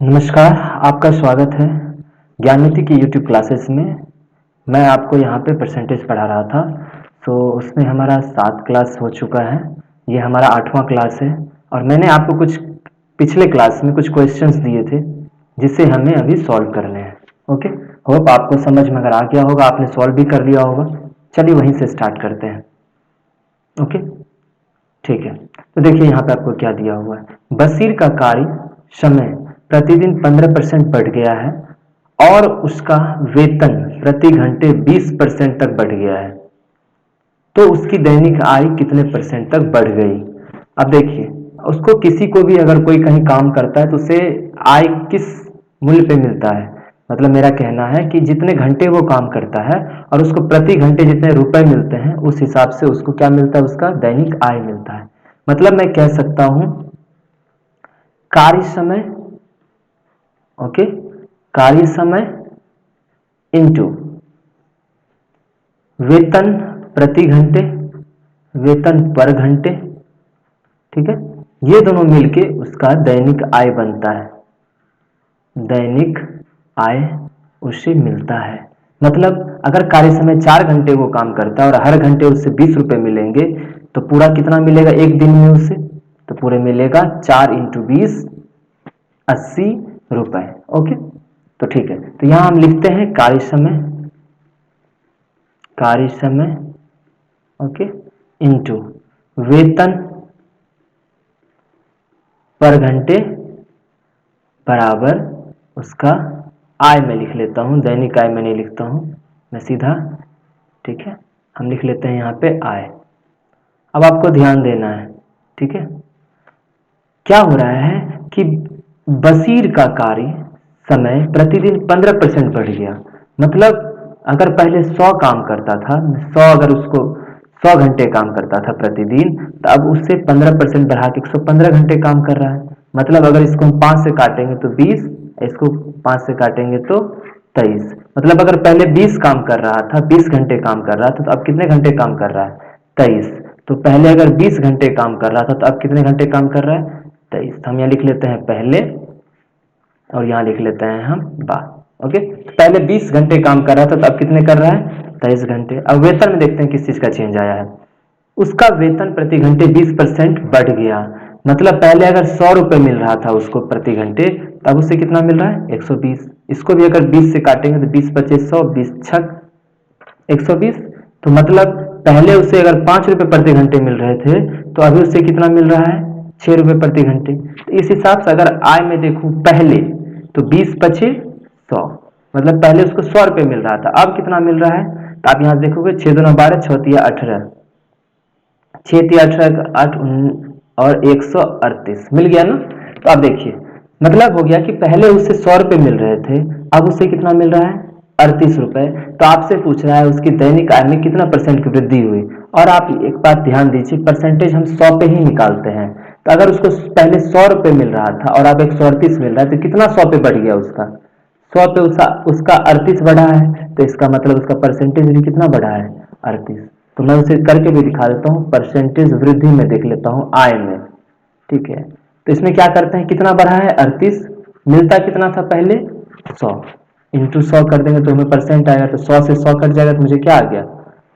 नमस्कार, आपका स्वागत है ज्ञाननीति की यूट्यूब क्लासेस में। मैं आपको यहाँ पे परसेंटेज पढ़ा रहा था। उसमें हमारा 7 क्लास हो चुका है। ये हमारा 8वां क्लास है और मैंने आपको कुछ पिछले क्लास में कुछ क्वेश्चंस दिए थे जिसे हमें अभी सॉल्व करने हैं। ओके, होप आपको समझ में अगर आ गया होगा, आपने सॉल्व भी कर लिया होगा। चलिए वहीं से स्टार्ट करते हैं। ओके, ठीक है। तो देखिए यहाँ पे आपको क्या दिया हुआ है। बशीर का कार्य समय प्रतिदिन 15% बढ़ गया है और उसका वेतन प्रति घंटे 20% तक बढ़ गया है, तो उसकी दैनिक आय कितने परसेंट तक बढ़ गई। अब देखिए, उसको किसी को भी अगर कोई कहीं काम करता है तो उसे आय किस मूल्य पे मिलता है। मतलब मेरा कहना है कि जितने घंटे वो काम करता है और उसको प्रति घंटे जितने रुपए मिलते हैं उस हिसाब से उसको क्या मिलता है, उसका दैनिक आय मिलता है। मतलब मैं कह सकता हूं कार्य समय, ओके, कार्य समय इंटू वेतन प्रति घंटे, वेतन पर घंटे, ठीक है, ये दोनों मिलके उसका दैनिक आय बनता है। दैनिक आय उसे मिलता है। मतलब अगर कार्य समय 4 घंटे वो काम करता है और हर घंटे उससे 20 रुपए मिलेंगे तो पूरा कितना मिलेगा एक दिन में उससे, तो पूरे मिलेगा 4 इंटू 20 80 रुपए। ओके, तो ठीक है, तो यहां हम लिखते हैं कार्य समय, कार्य समय, ओके, इंटू वेतन पर घंटे बराबर उसका आय। में लिख लेता हूं, दैनिक आय में नहीं लिखता हूं मैं सीधा, ठीक है, हम लिख लेते हैं यहाँ पे आय। अब आपको ध्यान देना है, ठीक है, क्या हो रहा है कि बशीर का कार्य समय प्रतिदिन 15% बढ़ गया। मतलब अगर पहले 100 काम करता था, 100 अगर उसको 100 घंटे काम करता था प्रतिदिन, तो अब उससे 15% बढ़ा के 115 घंटे काम कर रहा है। मतलब अगर इसको हम 5 से काटेंगे तो 20, इसको 5 से काटेंगे तो 23। मतलब अगर पहले 20 काम कर रहा था, 20 घंटे काम कर रहा था, तो अब कितने घंटे काम कर रहा है, 23। तो पहले अगर 20 घंटे काम कर रहा था तो अब कितने घंटे काम कर रहा है, 23। तो हम यहाँ लिख लेते हैं पहले और यहाँ लिख लेते हैं हम बाद। ओके, तो पहले 20 घंटे काम कर रहा था तो अब कितने कर रहा है, 23 घंटे। अब वेतन में देखते हैं किस चीज का चेंज आया है। उसका वेतन प्रति घंटे 20% बढ़ गया। मतलब पहले अगर 100 रुपए मिल रहा था उसको प्रति घंटे, तब उससे कितना मिल रहा है, 120। इसको भी अगर 20 से काटेंगे तो 20 पचे 100, 20 छक 120। तो मतलब पहले उसे अगर 5 रुपए प्रति घंटे मिल रहे थे तो अभी उससे कितना मिल रहा है, 6 रुपए प्रति घंटे। तो इस हिसाब से अगर आय में देखूं पहले तो 20 पचे 100, मतलब पहले उसको 100 रुपए मिल रहा था, अब कितना मिल रहा है, तो आप यहां देखोगे 6 दूना 12, 6 तिया 18, 6 तिया 18, 8 और 138 मिल गया ना। तो आप देखिए, मतलब हो गया कि पहले उससे 100 रुपए मिल रहे थे, अब उससे कितना मिल रहा है, 38 रुपए। तो आपसे पूछ रहा है उसकी दैनिक आय में कितना परसेंट की वृद्धि हुई। और आप एक बात ध्यान दीजिए, परसेंटेज हम 100 पे ही निकालते हैं। तो अगर उसको पहले 100 रुपए मिल रहा था और अब 138 मिल रहा है, तो कितना 100 पे बढ़ गया उसका, 100 पे उसका 38 बढ़ा है। तो इसका मतलब उसका परसेंटेज भी कितना बढ़ा है, 38। तो मैं उसे करके भी दिखा देता हूँ, परसेंटेज वृद्धि में देख लेता हूँ आय में, ठीक है। तो इसमें क्या करते हैं, कितना बढ़ा है, 38। मिलता कितना था पहले, 100, इंटू 100 कर देंगे तो हमें परसेंट आएगा। तो 100 से 100 कट जाएगा तो मुझे क्या आ गया,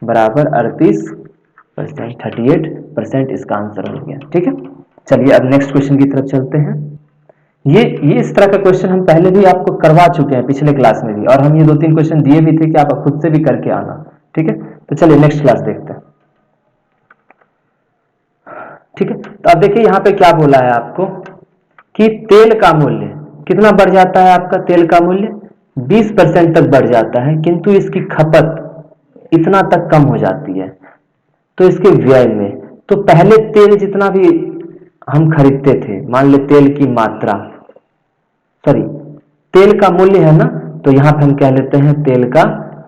बराबर 38%, 38% इसका आंसर हो गया, ठीक है। चलिए अब नेक्स्ट क्वेश्चन की तरफ चलते हैं। ये इस तरह का क्वेश्चन हम पहले भी आपको करवा चुके हैं पिछले क्लास में भी, और हम ये 2-3 क्वेश्चन दिए भी थे कि आप खुद से भी करके आना, ठीक है। तो चलिए नेक्स्ट क्लास देखते हैं, ठीक है। तो अब देखिए यहाँ पे क्या बोला है आपको कि तेल का मूल्य कितना बढ़ जाता है, आपका तेल का मूल्य 20% तक बढ़ जाता है, किंतु इसकी खपत इतना तक कम हो जाती है। तो इसके व्यय में, तो पहले तेल जितना भी हम खरीदते थे, मान ले तेल की मात्रा, सॉरी तेल का मूल्य है ना, तो यहां पे हम कह लेते हैं तेल का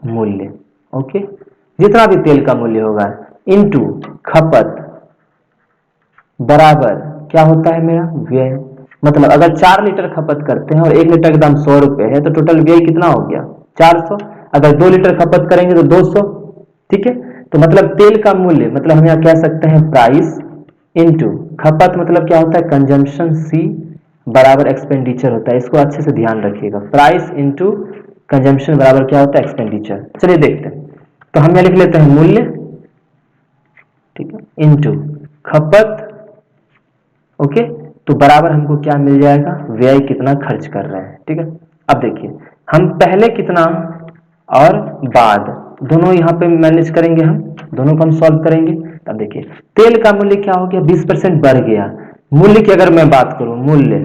मूल्य, ओके। जितना भी तेल का मूल्य होगा इनटू खपत बराबर क्या होता है मेरा, व्यय। मतलब अगर 4 लीटर खपत करते हैं और 1 लीटर का दाम 100 रुपए है, तो टोटल व्यय कितना हो गया, 400। अगर 2 लीटर खपत करेंगे तो 200, ठीक है। तो मतलब तेल का मूल्य, मतलब हम यहाँ कह सकते हैं प्राइस इंटू खपत, मतलब क्या होता है कंजम्पशन सी, बराबर एक्सपेंडिचर होता है। इसको अच्छे से ध्यान रखिएगा, प्राइस इंटू कंजम्पशन बराबर क्या होता है, एक्सपेंडिचर। चलिए देखते हैं, तो हम यहाँ लिख लेते हैं मूल्य, ठीक है, इंटू खपत, ओके, तो बराबर हमको क्या मिल जाएगा, व्यय कितना खर्च कर रहे हैं, ठीक है। अब देखिए हम पहले कितना और बाद दोनों यहाँ पे मैनेज करेंगे, हम दोनों को हम सॉल्व करेंगे। अब देखिए तेल का मूल्य क्या हो गया, 20% बढ़ गया। मूल्य की अगर मैं बात करूं, मूल्य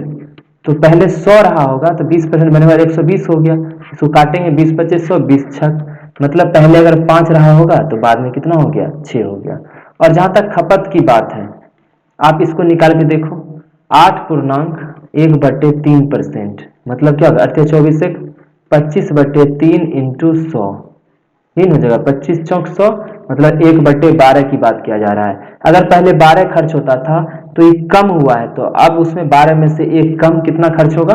तो पहले 100 रहा होगा, तो 20% बने बाद 120 हो गया। इसको काटेंगे 20 25 100 20 छक, मतलब पहले अगर 5 रहा होगा तो बाद में कितना हो गया, 6 हो गया। और जहां तक खपत की बात है, आप इसको निकाल के देखो, 8.1/3%, मतलब क्या होगा, 24 एक 25/3 इंटू 100, तीन हो जाएगा, 25 चौक 100, मतलब 1/12 की बात किया जा रहा है। अगर पहले 12 खर्च होता था तो ये कम हुआ है, तो अब उसमें 12 में से एक कम, कितना खर्च होगा,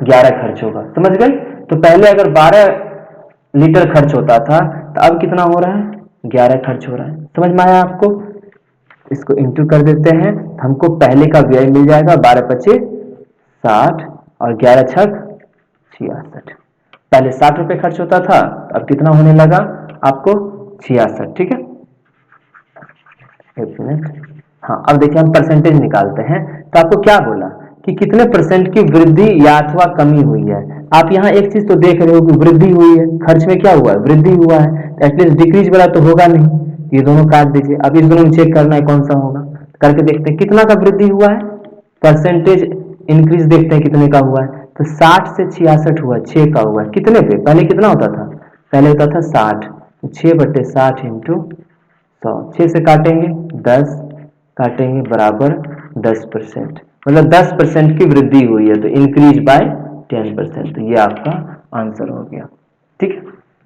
11 खर्च होगा, समझ गए। तो पहले अगर 12 लीटर खर्च होता था तो अब कितना हो रहा है, 11 खर्च हो रहा है। समझ में आया आपको। इसको इंटू कर देते हैं, हमको पहले का व्यय मिल जाएगा, 12 25 60 और 11 छक 66। पहले 60 रुपए खर्च होता था, अब कितना होने लगा आपको, 66, ठीक है। एक मिनट, हाँ अब देखिए हम परसेंटेज निकालते हैं। तो आपको क्या बोला कि कितने परसेंट की वृद्धि या अथवा कमी हुई है। आप यहाँ एक चीज तो देख रहे हो कि वृद्धि हुई है, खर्च में क्या हुआ है, वृद्धि हुआ है, एटलीस्ट डिक्रीज वाला तो होगा नहीं। ये दोनों काट दीजिए, अब इस दोनों में चेक करना है कौन सा होगा, करके देखते हैं कितना का वृद्धि हुआ है, परसेंटेज इंक्रीज देखते हैं कितने का हुआ है। तो 60 से 66 हुआ, 6 का हुआ है, कितने पे, पहले कितना होता था, पहले होता था 60, तो 6/60 इंटू 100, 6 से काटेंगे 10, काटेंगे बराबर 10%, मतलब 10% की वृद्धि हुई है, तो इंक्रीज बाय 10%, तो ये आपका आंसर हो गया, ठीक है।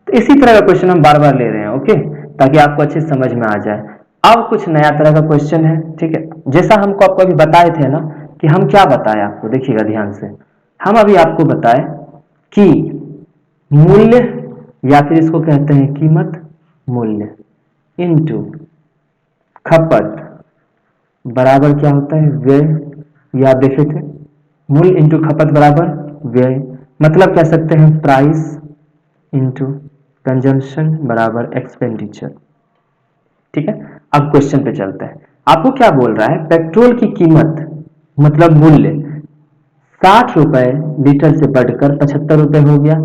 तो इसी तरह का क्वेश्चन हम बार बार ले रहे हैं, ओके, ताकि आपको अच्छे समझ में आ जाए। अब कुछ नया तरह का क्वेश्चन है, ठीक है, जैसा हमको आपको अभी बताए थे ना, कि हम क्या बताए आपको, देखिएगा ध्यान से। हम अभी आपको बताए कि मूल्य, या फिर इसको कहते हैं कीमत, मूल्य इंटू खपत बराबर क्या होता है, व्यय। ये आप देखे थे, मूल्य इंटू खपत बराबर व्यय, मतलब कह सकते हैं प्राइस इंटू कंजम्पशन बराबर एक्सपेंडिचर, ठीक है। अब क्वेश्चन पे चलते हैं। आपको क्या बोल रहा है, पेट्रोल की कीमत मतलब मूल्य 60 रुपए लीटर से बढ़कर 75 रुपए हो गया।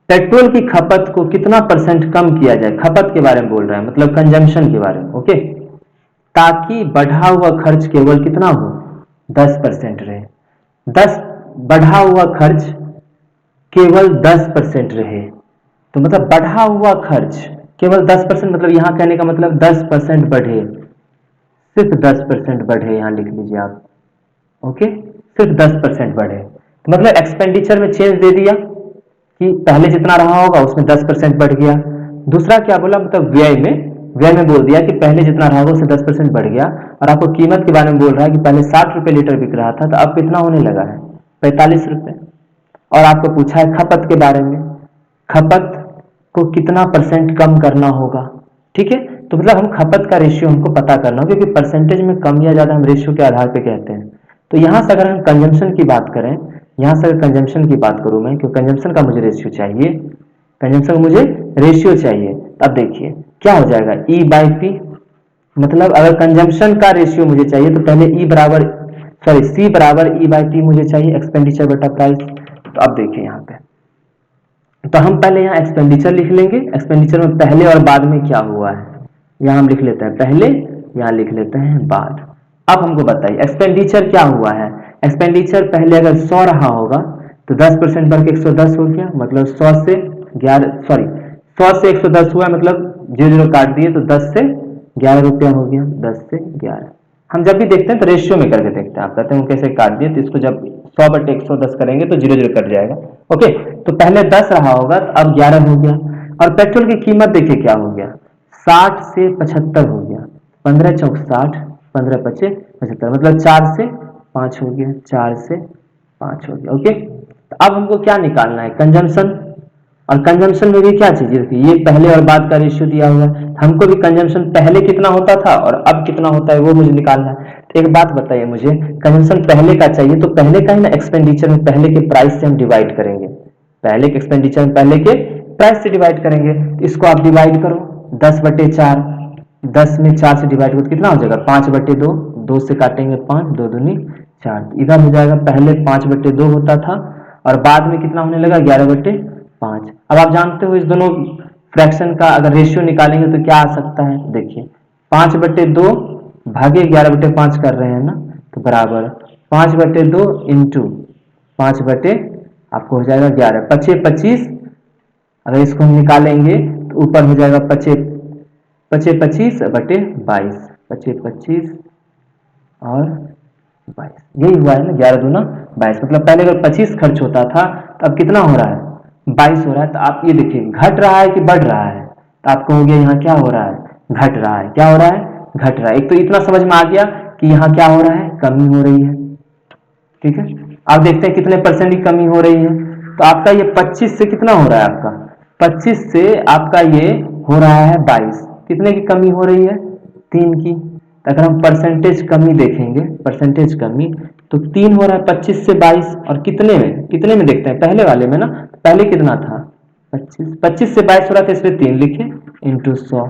पेट्रोल की खपत को कितना परसेंट कम किया जाए, खपत के बारे में बोल रहा है, मतलब कंजम्पशन के बारे में, ओके, ताकि बढ़ा हुआ खर्च केवल कितना हो, 10% रहे। 10 बढ़ा हुआ खर्च केवल 10% रहे, तो मतलब बढ़ा हुआ खर्च केवल 10%, मतलब यहां कहने का मतलब 10% बढ़े, सिर्फ 10% बढ़े, यहां लिख लीजिए आप, ओके, सिर्फ 10% बढ़े, तो मतलब एक्सपेंडिचर में चेंज दे दिया कि पहले जितना रहा होगा उसमें 10% बढ़ गया। दूसरा क्या बोला, मतलब व्यय में बोल दिया कि पहले जितना रहा होगा उससे 10% बढ़ गया। और आपको कीमत के बारे में बोल रहा है कि पहले 60 रुपए लीटर बिक रहा था, तो अब कितना होने लगा है, 45 रुपए। और आपको पूछा है खपत के बारे में, खपत को कितना परसेंट कम करना होगा, ठीक है। तो मतलब हम खपत का रेशियो हमको पता करना होगा, क्योंकि परसेंटेज में कम या ज्यादा हम रेशियो के आधार पे कहते हैं। तो यहां से अगर हम कंजम्पशन की बात करें, यहां से अगर कंजम्पशन की बात करूं मैं, क्योंकि कंजम्पशन का मुझे रेशियो चाहिए, कंजम्पशन का मुझे रेशियो चाहिए। अब देखिए क्या हो जाएगा, ई बाई पी, मतलब अगर कंजम्पशन का रेशियो मुझे चाहिए तो पहले ई बराबर, सॉरी सी बराबर ई बाई पी मुझे चाहिए, एक्सपेंडिचर बटा प्राइस। तो अब देखिए यहाँ पे, तो हम पहले यहाँ एक्सपेंडिचर लिख लेंगे, एक्सपेंडिचर में पहले और बाद में क्या हुआ है, यहाँ हम लिख लेते हैं पहले, यहाँ लिख लेते हैं बाद। अब हमको बताइए एक्सपेंडिचर क्या हुआ है। एक्सपेंडिचर पहले अगर 100 रहा होगा तो 10% बढ़ के 110 हो गया, मतलब 100 से 11, सॉरी 100 से 110 हुआ, मतलब 0 काट दिए तो 10 से 11 रुपया हो गया, 10 से 11। हम जब भी देखते हैं तो रेशियो में करके देखते हैं, आप कहते हैं कैसे काट दिए, तो इसको जब 100/110 करेंगे तो 0 0 कट जाएगा, ओके। तो पहले 10 रहा होगा तो अब 11 हो गया। और पेट्रोल की कीमत देखिए क्या हो गया, 60 से 75 हो गया, 15 चौक 60, 15 पचे 75, मतलब 4 से 5 हो गया, 4 से 5 हो गया, ओके। तो अब हमको क्या निकालना है, कंजम्पशन। और कंजम्पशन में भी क्या चीज है, ये पहले और बाद का रेशियो दिया हुआ है, हमको भी कंजम्पशन पहले कितना होता था और अब कितना होता है वो मुझे निकालना है। एक बात बताइए मुझे, कंजम्पशन पहले का चाहिए तो पहले का ही ना एक्सपेंडिचर में पहले के प्राइस से हम डिवाइड करेंगे, पहले के एक्सपेंडिचर में पहले के प्राइस से डिवाइड करेंगे। तो इसको आप डिवाइड करो 10/4, 10 में 4 से डिवाइड करो तो कितना हो जाएगा 5/2, 2 से काटेंगे 5, 2 दूनी 4, इधर हो जाएगा पहले 5/2 होता था और बाद में कितना होने लगा 11/5। अब आप जानते हो इस दोनों फ्रैक्शन का अगर रेशियो निकालेंगे तो क्या आ सकता है, देखिए 5/2 भागे 11/5 कर रहे हैं ना, तो बराबर 5/2 इंटू 5 आपको हो जाएगा 11, 25, अगर इसको हम निकालेंगे तो ऊपर हो जाएगा 25/22, 25 और 22, यही हुआ है ना 11 दूना 22। मतलब पहले अगर 25 खर्च होता था तो अब कितना हो रहा है 22 हो रहा है। तो आप ये देखिए घट रहा है कि बढ़ रहा है, तो आपको हो गया यहाँ क्या हो रहा है घट रहा है, क्या हो रहा है घट रहा है। एक तो इतना समझ में आ गया कि यहाँ क्या हो रहा है कमी हो रही है, ठीक है। आप देखते हैं कितने परसेंट की कमी हो रही है, तो आपका ये 25 से कितना हो रहा है, आपका 25 से आपका ये हो रहा है 22, कितने की कमी हो रही है 3 की। तो अगर हम परसेंटेज कमी देखेंगे, परसेंटेज कमी तो 3 हो रहा है 25 से 22, और कितने में देखते हैं पहले वाले में ना, पहले कितना था 25 से 22 हो रहा था, इसमें 3 लिखे इंटू 100,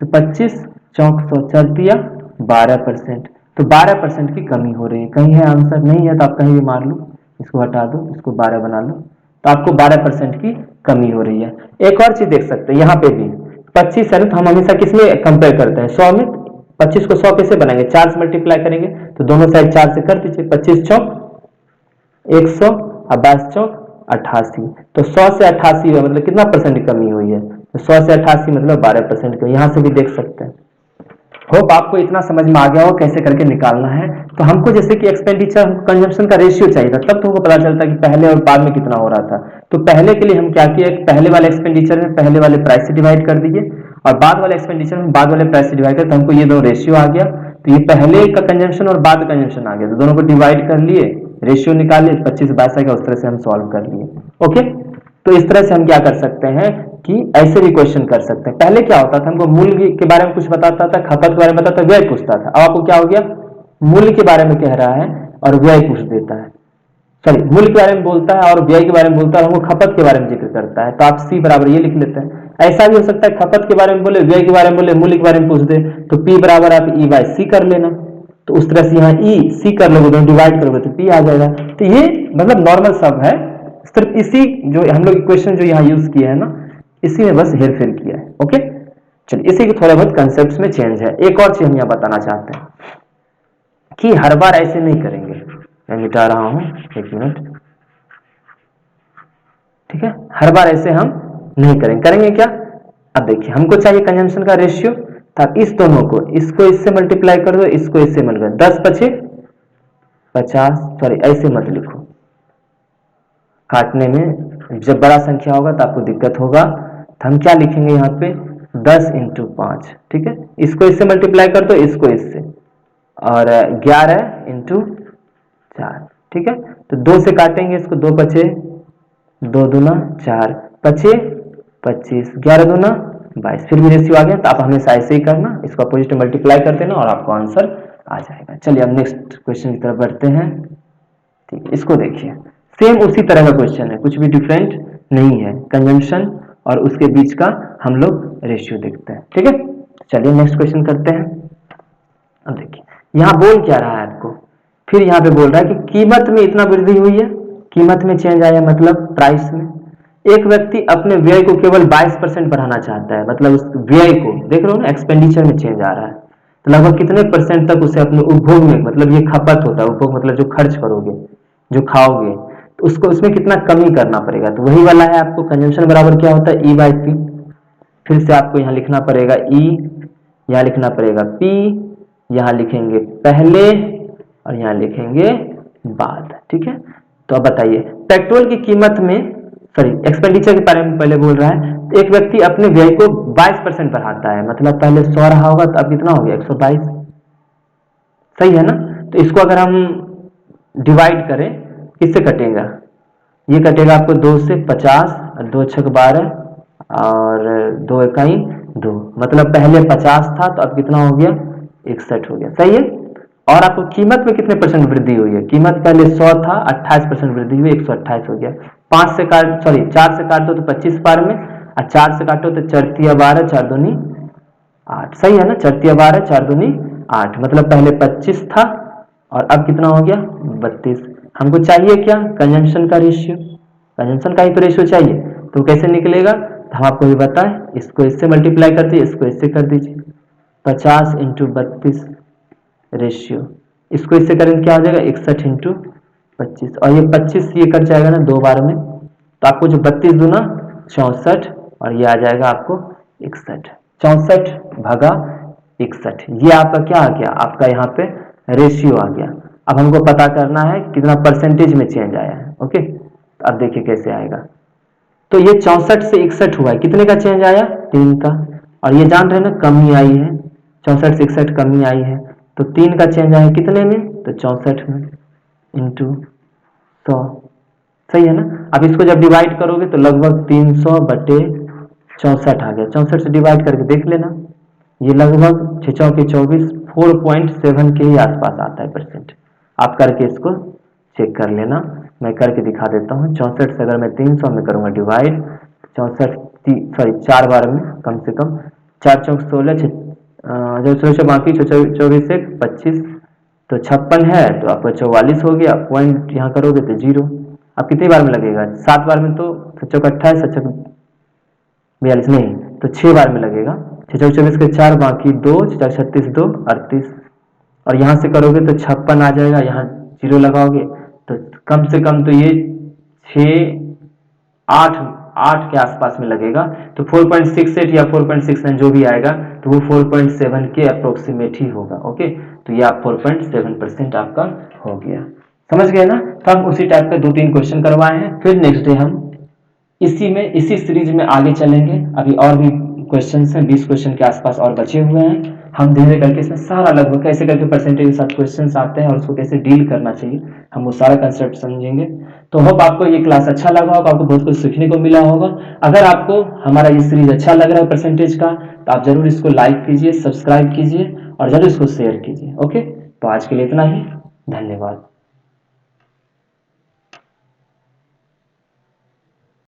तो 25 चौक 100 चल दिया 12%, तो 12% की कमी हो रही है। कहीं है आंसर नहीं है तो आप कहीं भी मार लो, इसको हटा दो, इसको 12 बना लो, तो आपको 12% की कमी हो रही है। एक और चीज देख सकते हैं यहाँ पे भी 25 है ना, तो हम हमेशा किसमें कंपेयर करते हैं 100 में। 25 को 100 कैसे बनाएंगे 4 से मल्टीप्लाई करेंगे, तो दोनों साइड 4 से कर दीजिए, 25 चौक 100 और 22 चौक 88, तो 100 से 88 हुआ मतलब कितना परसेंट की कमी हुई है, तो 100 से 88 मतलब 12% की, यहाँ से भी देख सकते हैं। होप आपको इतना समझ में आ गया हो कैसे करके निकालना है। तो हमको जैसे कि एक्सपेंडिचर कंजम्पशन का रेशियो चाहिए था, तब तो हमको पता चलता कि पहले और बाद में कितना हो रहा था। तो पहले के लिए हम क्या किए, पहले वाले एक्सपेंडिचर में पहले वाले प्राइस से डिवाइड कर दिए और बाद वाले एक्सपेंडिचर में बाद वाले प्राइस से डिवाइड कर, तो हमको ये दो रेशियो आ गया। तो ये पहले का कंजम्पशन और बाद का कंजम्पशन आ गया, तो दोनों को डिवाइड कर लिए, रेशियो निकाले, 25/22 का उस तरह से हम सॉल्व कर लिए। ओके, तो इस तरह से हम क्या कर सकते हैं कि ऐसे भी क्वेश्चन कर सकते हैं। पहले क्या होता था, हमको मूल्य के बारे में कुछ बताता था, खपत के बारे में बताता था, व्यय पूछता था। अब आपको क्या हो गया, मूल्य के बारे में कह रहा है और व्यय पूछ देता है, सॉरी मूल्य के बारे में बोलता है और व्यय के बारे में बोलता है, हमको खपत के बारे में जिक्र करता है, तो आप सी बराबर ये लिख लेते हैं। ऐसा भी हो सकता है खपत के बारे में बोले, व्यय के बारे में बोले, मूल्य के बारे में पूछ दे, तो पी बराबर आप ई बाय सी कर लेना, तो उस तरह से यहाँ ई सी कर लोगे तो डिवाइड करोगे तो पी आ जाएगा। तो ये मतलब नॉर्मल सब है, सिर्फ इसी जो हम लोग इक्वेशन जो यहाँ यूज किए हैं ना, इसी में बस हेर फेर किया है। ओके, चलिए इसी के थोड़े बहुत कंसेप्ट में चेंज है। एक और चीज हम यहाँ बताना चाहते हैं कि हर बार ऐसे नहीं करेंगे, मैं मिटा रहा हूं 1 मिनट, ठीक है। हर बार ऐसे हम नहीं करेंगे, करेंगे क्या, अब देखिए हमको चाहिए कंजम्पशन का रेशियो, तो आप इस दोनों को, इसको इससे मल्टीप्लाई कर दो, इसको इससे मल्टीप्लाई, 10×50, सॉरी ऐसे मत लिखो, काटने में जब बड़ा संख्या होगा तो आपको दिक्कत होगा। तो हम क्या लिखेंगे यहाँ पे 10×5, ठीक है, इसको इससे मल्टीप्लाई कर दो, इसको इससे, और 11×4, ठीक है। तो 2 से काटेंगे इसको, 2 बचे, 2 दूना 4, बचे 25, 11 दूना 22, फिर भी रेशियो आ गया। तो आप हमेशा ऐसे ही करना, इसको अपोजिट मल्टीप्लाई कर देना और आपको आंसर आ जाएगा। चलिए अब नेक्स्ट क्वेश्चन की तरफ बढ़ते हैं, ठीक है। इसको देखिए, सेम उसी तरह का क्वेश्चन है, कुछ भी डिफरेंट नहीं है, कंजम्पशन और उसके बीच का हम लोग रेशियो देखते हैं, ठीक है। चलिए नेक्स्ट क्वेश्चन करते हैं। अब देखिए यहाँ बोल क्या रहा है आपको, फिर यहाँ पे बोल रहा है कि कीमत में इतना वृद्धि हुई है, कीमत में चेंज आया मतलब प्राइस में। एक व्यक्ति अपने व्यय को केवल 22% बढ़ाना चाहता है, मतलब उस व्यय को देख रहे हो ना, एक्सपेंडिचर में चेंज आ रहा है, तो लगभग कितने परसेंट तक उसे अपने उपभोग में, मतलब ये खपत होता है, उपभोग मतलब जो खर्च करोगे, जो खाओगे, तो उसको उसमें कितना कमी करना पड़ेगा। तो वही वाला है आपको, कंजम्पशन बराबर क्या होता है E/P। फिर से आपको यहाँ लिखना पड़ेगा E, यहाँ लिखना पड़ेगा P, यहाँ लिखेंगे पहले और यहाँ लिखेंगे बाद, ठीक है। तो अब बताइए पेट्रोल की कीमत में, सॉरी एक्सपेंडिचर के बारे में पहले बोल रहा है, तो एक व्यक्ति अपने व्यय को 22% बढ़ाता है, मतलब पहले 100 रहा होगा तो अब कितना हो गया 122, सही है ना। तो इसको अगर हम डिवाइड करें, किससे कटेगा, ये कटेगा आपको 2 से 50, 2 छक 12 और 2 इकाई 2, मतलब पहले 50 था तो अब कितना हो गया 61 हो गया, सही है। और आपको कीमत में कितने परसेंट वृद्धि हुई है, कीमत पहले 100 था, 28% वृद्धि हुई, 128 हो गया। 4 से काट दो तो 25 बार में, और 4 से काटो तो 4 तिया 12, 4 दूनी 8, सही है ना, 4 तिया 12, 4 दूनी 8, मतलब पहले 25 था और अब कितना हो गया 32। हमको चाहिए क्या, कंजम्पशन का रेशियो, कंजम्पशन का ही तो रेशियो चाहिए, तो कैसे निकलेगा, तो हम आपको भी बताएं, इसको इससे मल्टीप्लाई कर दीजिए, इसको इससे कर दीजिए, 50 इंटू 32 रेशियो, इसको इससे करेंगे क्या हो जाएगा 61 इंटू 25, और ये 25 ये कट जाएगा ना 2 बार में, तो आपको जो 32 दूना 64 और ये आ जाएगा आपको 61, 64 भागा 61, ये आपका क्या आ गया, आपका यहाँ पे रेशियो आ गया। अब हमको पता करना है कितना परसेंटेज में चेंज आया है। ओके, तो अब देखिए कैसे आएगा, तो ये 64 से 61 हुआ है, कितने का चेंज आया 3 का, और ये जान रहे हैं ना कमी आई है, 64 से 61 कमी आई है, तो 3 का चेंज आया कितने में, तो 64 में इंटू 100, सही है ना। अब इसको जब डिवाइड करोगे तो लगभग 300 बटे 64 आ गया, 64 से डिवाइड करके देख लेना, ये लगभग 6 चौके 24, 4.7 के ही आसपास आता है परसेंट। आप करके इसको चेक कर लेना, मैं करके दिखा देता हूँ। 64 से अगर मैं 300 में करूँगा डिवाइड, 4 बार में कम से कम, 4 चौक 16, जो 16 बाकी 24 से 25, तो 56 है, तो आपका 44 हो गया, पॉइंट यहाँ करोगे तो 0। अब कितनी बार में लगेगा, 7 बार में, तो 7 28, 7 42 नहीं, तो 6 बार में लगेगा, 6 24 के 4 बाकी 2, 4 36 2 38, और यहाँ से करोगे तो 56 आ जाएगा, यहाँ 0 लगाओगे तो कम से कम तो ये 6 8 8 के आसपास में लगेगा, तो 4.68 या 4.69 जो भी आएगा, तो वो 4.7 के अप्रोक्सीमेट ही होगा। ओके, तो ये आप 4.7% आपका हो गया, समझ गए ना। तो हम उसी टाइप के 2-3 क्वेश्चन करवाए हैं, फिर नेक्स्ट डे हम इसी सीरीज में आगे चलेंगे। अभी और भी क्वेश्चन हैं, 20 क्वेश्चन के आसपास और बचे हुए हैं, हम धीरे करके इसमें सारा लगभग कैसे करके परसेंटेज के साथ क्वेश्चन आते हैं और उसको कैसे डील करना चाहिए, हम वो सारा कंसेप्ट समझेंगे। तो होप आपको ये क्लास अच्छा लगा होगा, आपको बहुत कुछ सीखने को मिला होगा। अगर आपको हमारा ये सीरीज अच्छा लग रहा है परसेंटेज का, तो आप जरूर इसको लाइक कीजिए, सब्सक्राइब कीजिए और जरूर इसको शेयर कीजिए। ओके, तो आज के लिए इतना ही, धन्यवाद।